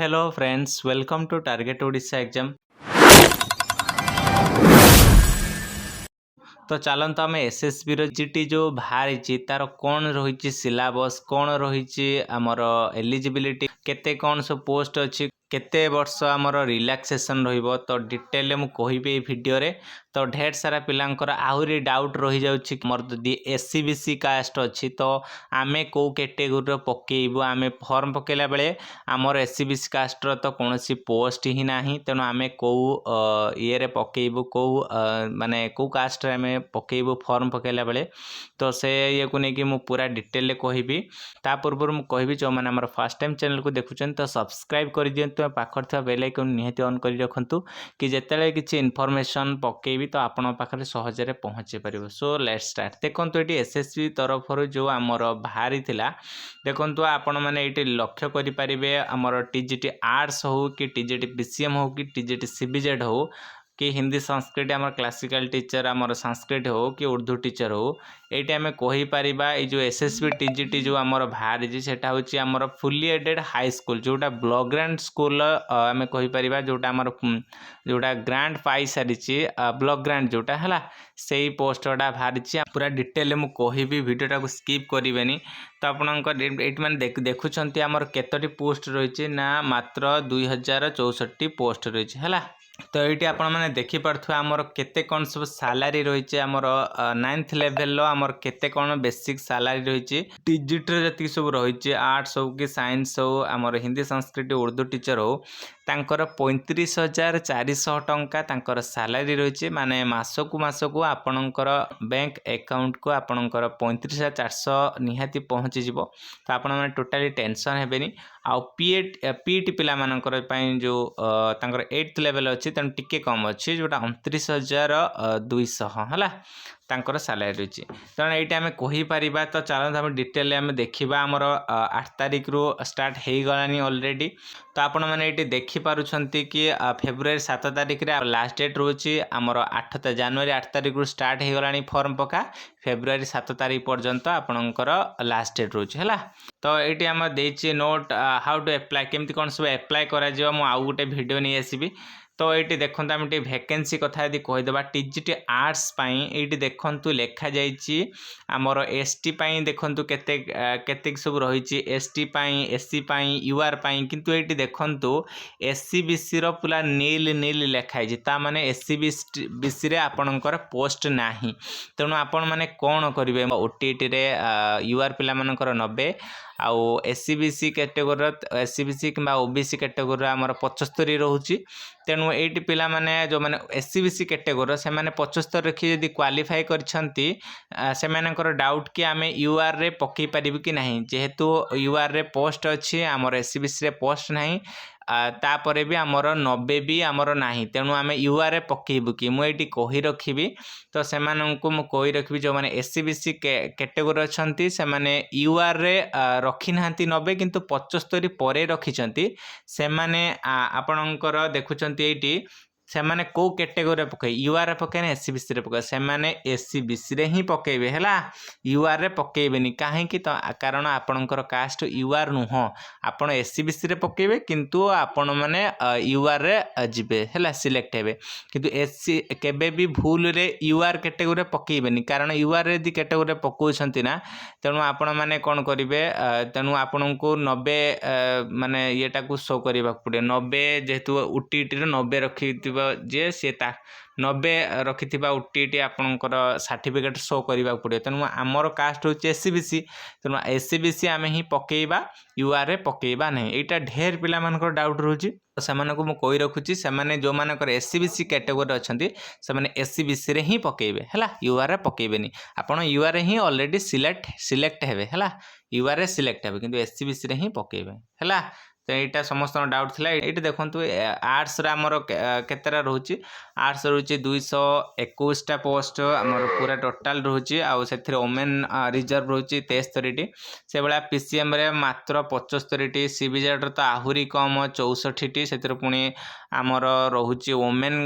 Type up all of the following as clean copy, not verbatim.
Hello friends, welcome to target Odisha exam. तो चलते आम एसएसबी जीटी जो बाहरी तार कौन रही सिलेबस कौन रही आमर एलिजिबिलिटी केते कौन सब पोस्ट अच्छी केते वर्ष आमर रिलैक्सेशन रहिबो तो डिटेल मु कहिबे वीडियो रे। तो ढेर सारा पिलांकर आहुरी डाउट रही जाउछि मोर जदि एससीबीसी कास्ट अच्छी तो आमे को कैटेगोरी पकेइबो आमे फॉर्म पकेला बेले आमर एससीबीसी कास्ट रो तो कोनोसी पोस्ट ही नाही तेणु आमे को ये रे पकेइबो को माने को कास्ट रे आमे पकेइबो फॉर्म पकेला बेले तो से ये को नेकी मु पूरा डिटेल कहबी। ता पूर्व मु कहबी जो माने हमर फर्स्ट टाइम चैनल को देखुछन तो सब्सक्राइब कर दियंतु पाखर था बेल आइकन निहाती ऑन कर रखंतु कि जेतेले किछि इन्फॉर्मेशन पकेबी तो आपण पाखरे सहजरे पहुंचे परिबो। So let's start. देखंतु एटी एसएसबी तरफ जो आमर बाहरी थिला देखंतु आपण माने एटी लक्ष्य करि परिबे आमर टीजीटी आर्ट्स हो कि टीजीटी पीसीएम हो कि टीजीटी सीबीजेड हो कि हिंदी संस्कृत आमर क्लासिकल टीचर आमर संस्कृत हो कि उर्दू टीचर हो ये आम कहीपर ये जो एसएसबी टीजीटी जो आमर बाहरी सेटा हूँ आमर फुली एडेड हाई स्कूल जोटा ब्लॉक ग्रांट स्कूल आम कहीपर जोटा आमर जोटा ग्रांट पाई सारी ब्लॉक ग्रांट जोटा है से पोस्टटा बाहरी पूरा डिटेल मुझे कहबी वीडियोटा को स्किप करेनि। तो आपंकर ये मैंने देखुं आमर केतोटी पोस्ट रही ना मात्र 2064 पोस्ट रही है। तो ये आपण मैंने देखिपे आमर केते कौन सब सालारी रही आमर 9th लेवल आमर केते कौन बेसिक सालारी रही टीजीटी जी सब रही आर्ट्स हो कि साइंस हो आमर हिंदी संस्कृत उर्दू टीचर हो तांकर 35,400 टंका तांकर सालारी रही माने मासकू आपणकर बैंक अकाउंट को आपणकर 35,400 निहाती पहुँची जीवो। तो आपण मैंने टोटाली टेंशन हेबेनी आउ पीटी पिला मानकर जो तांकर 8th लेवल अच्छी तेणु टिके कम अच्छी जोटा 29,200 है तांकर सालारी रही तेणु ये आम कहीपर। तो चलते आम डिटेल आम देखा आमर 8 तारिख रू स्टार्ट हो गलानी ऑलरेडी। तो आपण मैंने ये देखिपुं कि फेब्रुआरी 7 तारिख रे लास्ट डेट रोचे आमर 8 जनवरी 8 तारिख रू स्टार्ट हो गलानी फॉर्म पका फेब्रुआरी 7 तारिख पर्यंत आपणकर लास्ट डेट रोचे है। तो ये आम देछि नोट हाउ टू एप्लाय केमती कौन सब एप्लाय करा जिवो मु आउ गोटे वीडियो नहीं आसीबी। तो ये देखो आम वैकेंसी कथा यदि कहीदेवा टीजीटी आर्ट्स ये देखु लिखा जाइए आमर एसटी देखु केते सब रही एसटी एससी यूआर किंतु ये देखु एससीबीसी पूरा नील नील लिखाई ताने एससीबीसी रे आपणकर पोस्ट नाही तेणु आपण मैंने कौन करेंगे ओटीटी रे यूआर पिला मानकर 90 आउ एससीबीसी कैटेगोरी एससीबीसी कि ओबीसी कैटेगोरी आमर 75 रोचे तेणु ये पिला माने जो माने एससीबीसी कैटेगोरी से माने 75 रखी यदि क्वालिफाई करछंती सेमानकर डाउट कि आमे यूआर रे पकई परिबु कि नहीं जेहेतु यूआर रे पोस्ट अच्छी आमर एससीबीसी रे पोस्ट नहीं तापरे भी आमर 90 भी आमर नाही तेणु आमे यूआर रे पकेबु कि मुझे कही रखी। तो से कही रखी जो मैंने एससीबीसी कैटेगोरी अच्छी से मैंने यूआर रे रखी ना 90 किंतु 75 पर रखिंट से मैंने आपणकर देखुंत ये से माने को कैटेगोरी पकई यूआर पकई एससीबीसी रे पकई से माने एससीबीसी रे ही पकेबे हैला यूआर रे पकेबेनी काहे कि तो कारण आपणकर कास्ट यूआर नुह आपण एससीबीसी रे पकेबे किंतु आपण माने यूआर रे जिबे हैला सिलेक्ट हेबे किंतु एससी केबे भी भूल रे यूआर कैटेगोरी पकेबेनी कारण यूआर रे दी कैटेगोरी पकोछंती ना तेणु आपण माने कोन करिवे तेणु आपण को 90 माने येटा को शो करबा पड़े 90 जेहेतु ओटीटी रे 90 रखि जे सी 90 रखि ओटीटी आपणकर सर्टिफिकेट शो करने पड़े तेणु आमर कास्ट हूँ एससीबीसी तेणु एससीबीसी आम ही पकेबा यूआर रे पकेबा नहीं यहाँ ढेर पिला मानकर डाउट रोचे से कही रखुची से जो मानकर एससीबीसी कैटेगोरी अच्छा से एससीबीसी रे ही पकेबे है यूआर रे पकेबेनी आपड़ यूआर रे ही ऑलरेडी सिलेक्ट हेबे है यूआर रे सिलेक्ट हेबे किंतु एससीबीसी रे ही पकेबे है। तो यहाँ समस्त डाउट थिला ये देखो आर्ट्स आमर केतरा रोचे आर्ट्स रोचे 221टा पोस्ट आमर पूरा टोटाल रोचे आउ से ओमेन रिजर्व रोचे 63टी से भाया पीसीएम रे मात्र 75टी सीबीजेड तो आहुरी कम 64टी से पुणी आमर रोचे ओमेन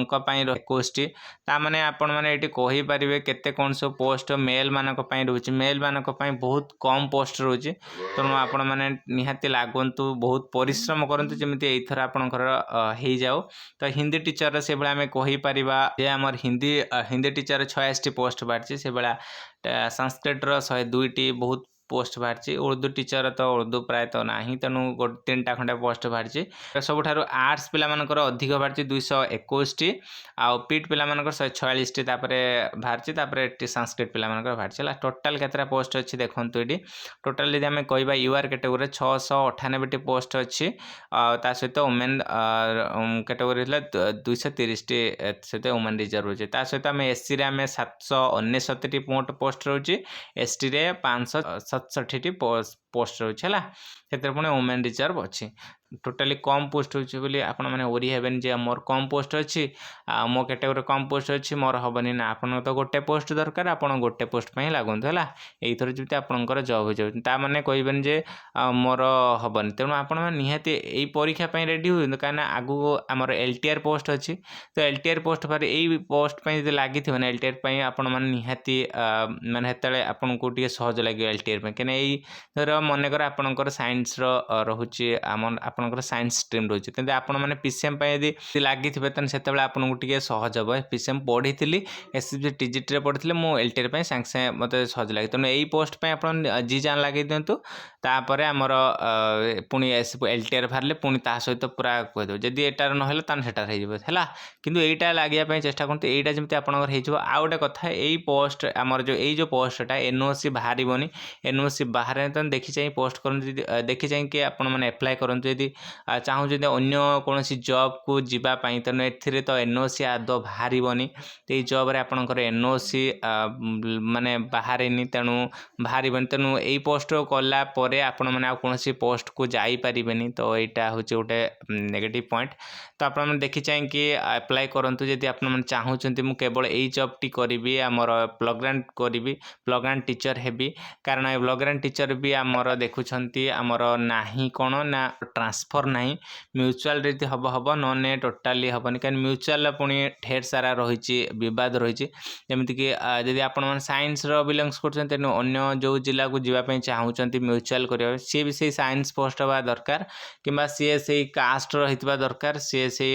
21टी ताने आपण मैंने ये कहीपर केते कौन सब पोस्ट मेल मानक रोचे मेल मानक बहुत कम पोस्ट रोचे तेणु आपण मैंने निहाती लागंतु बहुत परिश्रम करंतु जेमिति एथर आपनकर हेई जाओ। तो हिंदी टीचर से बेला आम कहीपर जे आमर हिंदी टीचर 86 पोस्ट बाहरी से बेला संस्कृत 102 बहुत पोस्ट बाहरी। उर्दू टीचर तो उर्दू प्राय तो ना तेणु 3टा खंडे पोस्ट बाहरी। सबुठ आर्ट्स पिलामानकर अधिक बाहरी 221 आउ पीट पिलामानकर 146 बाहरी संस्कृत पिलामानकर बाहरी। टोटाल केतरा पोस्ट अच्छी देखते ये टोटाल जब आम कह यूआर कैटेगोरी 698 पोस्ट अच्छी सहित वुमेन कैटेगोरी 230 सहित वुमेन रिजर्व रोचे। सहित आम एससी रे आम 769 पोस्ट रोचे एसटी रे 567 पोस्ट रोचे है पुणी वुमेन रिजर्व अच्छी। टोटाली कम पोस्ट होची बोली आपण माने ओरी हेबेन जे मोर कम पोस्ट अच्छी मो कैटेगोरी कम पोस्ट अच्छी मोर हेबनी ना आपण तो गोटे पोस्ट दरकार आपण गोटे पोस्ट पे लागंतु है एथर जब आपंकर जॉब हो जाए मैंने कहबेन जे मोर हेबनी तेणु आपण निहाती यही परीक्षा रेडी हुए कहीं आगु आमर एलटीआर पोस्ट अच्छी। तो एलटीआर पोस्ट पर यही पोस्ट पर लगी थे एलटीआर आपण मैंने निहाती माने हेतले आपन को टिके सहज लगे एलटीआर कहीं यही धर मनकर आपणकर साइंस रोचे आपणकर साइंस स्ट्रीम रोचे कि आपण मैंने पीसीएम यदि लगी थे से आपको टे सहज हे पीसीएम पढ़ी थी एसएससी टीजीटी पढ़ी मुझे एलटीआर सागे सागे मत सहज लगे तेणु यही पोस्ट पर आप जी जान लगे दिंतु तापर आमर पुणी एलटीआर बाहर पुणी ता सहित पूरा कहीदेव जदि एटार नहला तान सेटार है किंतु एटा लगे चेष्टा करते एटा जमी आपंकर हो आउ गोटे कथा यही पोस्ट आमर जो यही जो पोस्टा एनओसी बाहर एनओसी बाहर तो देखी चाहिए पोस्ट कर देखी चाहिए कि आप एप्लाय करूँ यदि चाहूँ अन्य कौन जॉब को जीवाई तेणु ए तो एनओसी आदौ बाहर तो ये जॉब आपंकर एनओसी माने बाहर तेणु बाहर तेणु यही पोस्ट कला आपण मैंने कौन पोस्ट को जापरि तो यहाँ हूँ गोटे नेगेटिव पॉइंट। तो आप देखी चाहिए कि अप्लाई करूँ जदि आप चाहूँगी मुझे केवल यही जॉब टी करी आमर ब्लॉक ग्रांट करी ब्लॉक ग्रांट टीचर हेबी कारण ये ब्लॉक ग्रांट टीचर भी आमर देखुंत आमर नाही कौन ना ट्रांसफर ना म्यूचुअल रीति हम हम नने टोटाली हेनी कहीं म्यूचुअल पुणी ढेर सारा रही बद रही जमीक जदि आप साइंस बिलंगस कर तेणु अन्य जो जिला को जीवाई चाहूँगी म्यूचुअल करने सी भी से साइंस पोस्ट हवा दरकार कि सी से कास्ट रही दरकार सी से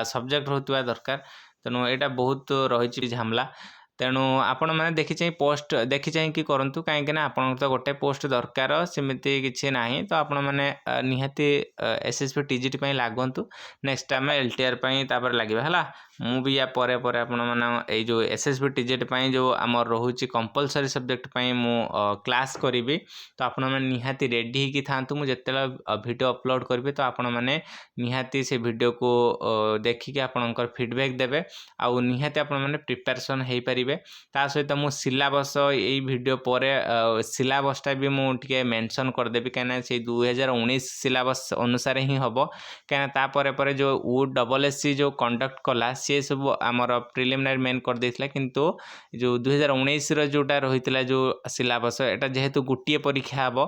सब्जेक्ट होता दरकार तेणु यहाँ बहुत रही झामला तेणु आपण मैंने देखी चाहिए पोस्ट देखी चाहिए कि करूँ कहीं आप तो गोटे पोस्ट दरकार सेमती किसी ना तो आपण मैंने निहाती एसएससी टीजीटी लागंतु नेक्स्ट आम एलटीआर लगे है मु भी या परे परे आपण मैंने जो एसएससी टीजीटी जो आम रोचे कंपलसरी सब्जेक्ट मु क्लास करी तो आपण मैंने निहाती रेडी होगी था मुझे वीडियो अपलोड करी तो आपण मैंने निहाती से वीडियो को देखिए आपणकर फीडबैक देवे आउ निहाती आपण मैंने प्रिपरेशन हो पारे ता सहित मु सिलेबस यही वीडियो पर सिलेबसटा भी मुझे मेंशन करदेवी कहीं से 2019 सिलेबस अनुसार ही हम कहीं तापर जो USSC जो कंडक्ट कला सी सब आमर प्रिलिमिनारी मेन कर देथिला किंतु जो 2019 जोटा रही जो सिलेबस एटा जेहेतु गोटे परीक्षा हम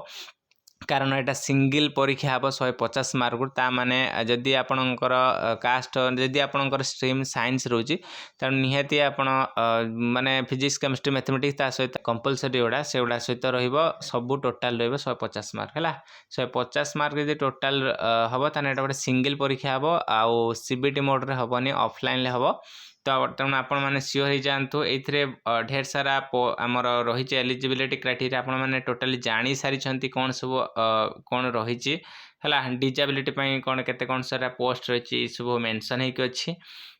कारण यहाँ सिंगल परीक्षा हम 150 मार्क ता माने जदि आपणकर कास्ट जदि आपणकर स्ट्रीम साइंस रोची तेणु निहाती आपण माने फिजिक्स केमिस्ट्री मैथमेटिक्स ता सहित कंपलसरी गुड़ा से गुड़ा सहित सब टोटाल 150 मार्क है 150 मार्क जब टोटाल हम ताने गोटे सिंगल परीक्षा हम आउ सीबीटी मोड रे हेनी ऑफलाइन हम तो तेणु आपण मैंने सियोर हो जातु ये ढेर सारा आमर रही एलिजिबिलिटी क्राइटेरिया आपण मैंने टोटाली जानी सारी कौन सब कौन रही है डिजेबिलिटी कौन केते कौन सारा पोस्ट रही सब मेंशन होगी अच्छी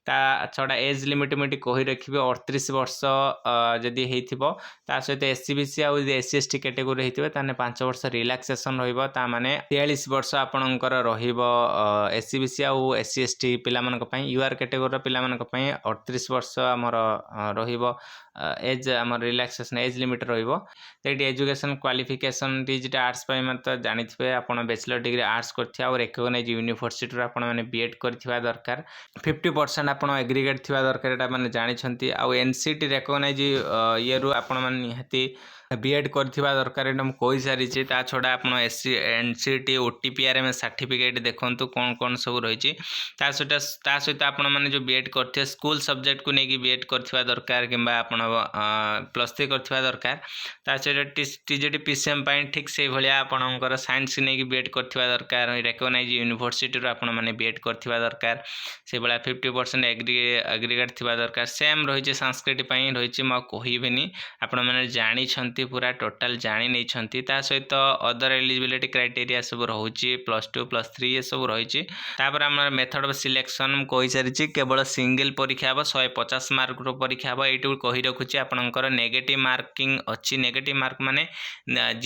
ता छड़ा एज लिमिट मुझे कही रखी 38 वर्ष जदि होता सहित एससी बीसी आउ एससी एसटी कैटेगोरी होता 5 वर्ष रिलैक्सेशन रहा माने 43 वर्ष आपणकर एससी बीसी आउ एससी एसटी पिला यूआर कैटेगोरी पिला 38 वर्ष आमर एज आमर रिलैक्सेशन एज लिमिट रही एजुकेशन क्वालिफिकेशन टीजीटी आर्ट्स मत जानी थे आप बैचलर डिग्री आर्ट्स कर रिकग्नाइज यूनिवर्सिटी आप बीएड कर दरकार 50% आप एग्रीगेट थी दरकार मैंने जानी आउ एनसीटी रिकग्नाइज ये रू आपण निहाती बीएड करथिबा दरकार एटा हम कहि सारिछि ता छडा आपण एससी एनसीटी ओटीपीआरएम सर्टिफिकेट देखंतु कोन कोन सब रहिछि ता सहित आपण माने जो बीएड करथे स्कूल सब्जेक्ट को नेकी बीएड करथिबा दरकार किंबा आपण प्लस 3 करथिबा दरकार ता सहित टीजेटी पीसीएम पई ठीक से भलिया आपणकर साइंस नेकी बीएड करथिबा दरकार रिकॉग्नाइज यूनिवर्सिटी रो आपण माने बीएड करथिबा दरकार से भलिया 50% एग्रीगेट थिबा दरकार सेम रहिछि संस्कृत पई रहिछि म कहिबेनी आपण माने जानि छंती पूरा टोटाल जानी नहीं छंती ता सहित अदर एलिजिबिलिटी क्राइटेरिया सब रहुची +2 +3 ये सब रहिची तापर हमर मेथड ऑफ सिलेक्शन कहि सारिची केवल सिंगल परीक्षा हबो 150 मार्क रो परीक्षा हबो एटू कहि रखुची आपनकर नेगेटिव मार्किंग अछि नेगेटिव मार्क माने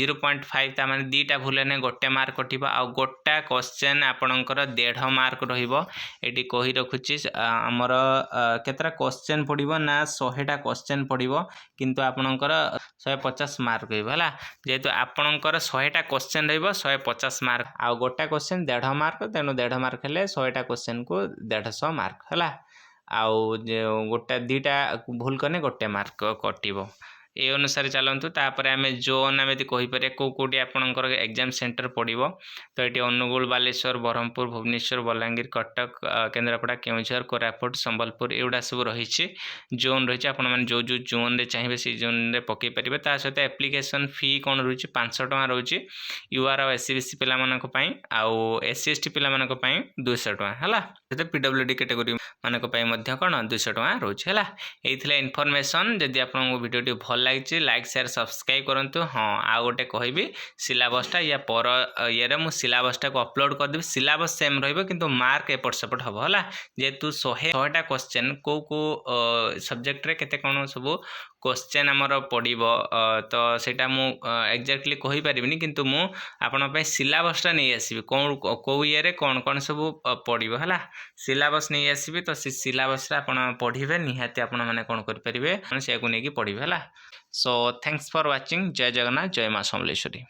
0.5 ता माने दीटा भूलने गोटे मार्क कटिबो आ गोटा क्वेश्चन आपनकर 1.5 मार्क रहिबो एटी कहि रखुची हमर केतरा क्वेश्चन पडिबो ना 100 टा क्वेश्चन पडिबो किंतु आपनकर 150 मार्क है जेहेतु आपणकर 100टा क्वेश्चन रही 150 मार्क आउ गोटा क्वेश्चन 1.5 मार्क तेणु 1.5 मार्क हेले 100टा क्वेश्चन को 150 मार्क है आउ गोटा दीटा भूल कने गोटे मार्क कटिबो ए अनुसार चलतु तापर आम जोन आम कही पारे कौटी आपंकर एग्जाम सेंटर पड़ो तो ये अनुगुल बालेश्वर ब्रह्मपुर भुवनेश्वर बलांगीर कटक केन्द्रापड़ा केउझर कोरापुट संबलपुर एगुड़ा सब रही जोन रही आपने जो जो जोन रे चाहिए से जोन रे पकई पारे ता सहित एप्लिकेशन फी कौन रही 500 टका रोचे यूआर और एससी बीसी पाई आउ एससी एसटी पाई 200 टका है पीडब्ल्यूडी कैटेगरी मानक कौन 200 टका रोचे है ये इनफॉरमेशन जदि आपको वीडियो भल लगी लाइक शेयर सब्सक्राइब करूँ हाँ आ गोटे कहबी सिलेबसटा या पर ये मु सिलेबसटा को अपलोड करदेवी सिलेबस सेम रही मार्क एपट सेपट हम है जेहेतु 100टा क्वेश्चन को सब्जेक्ट रे केते कौन सब क्वेश्चन आमर पड़ो तो सेटा मु एक्जाक्टली कहि परिबिनी किंतु मु आपण पे सिलेबसटा नहीं आसीबी कौन को ये कौन कौन सब पड़ो है सिलेबस नहीं आसीबी तो से सिलेबस आपण पढ़िबे निहाती आपण माने कौन कर परिबे से को नेकी पढ़िबे है सो थैंक्स फॉर वाचिंग जय जगन्नाथ जय मां समलेश्वरी।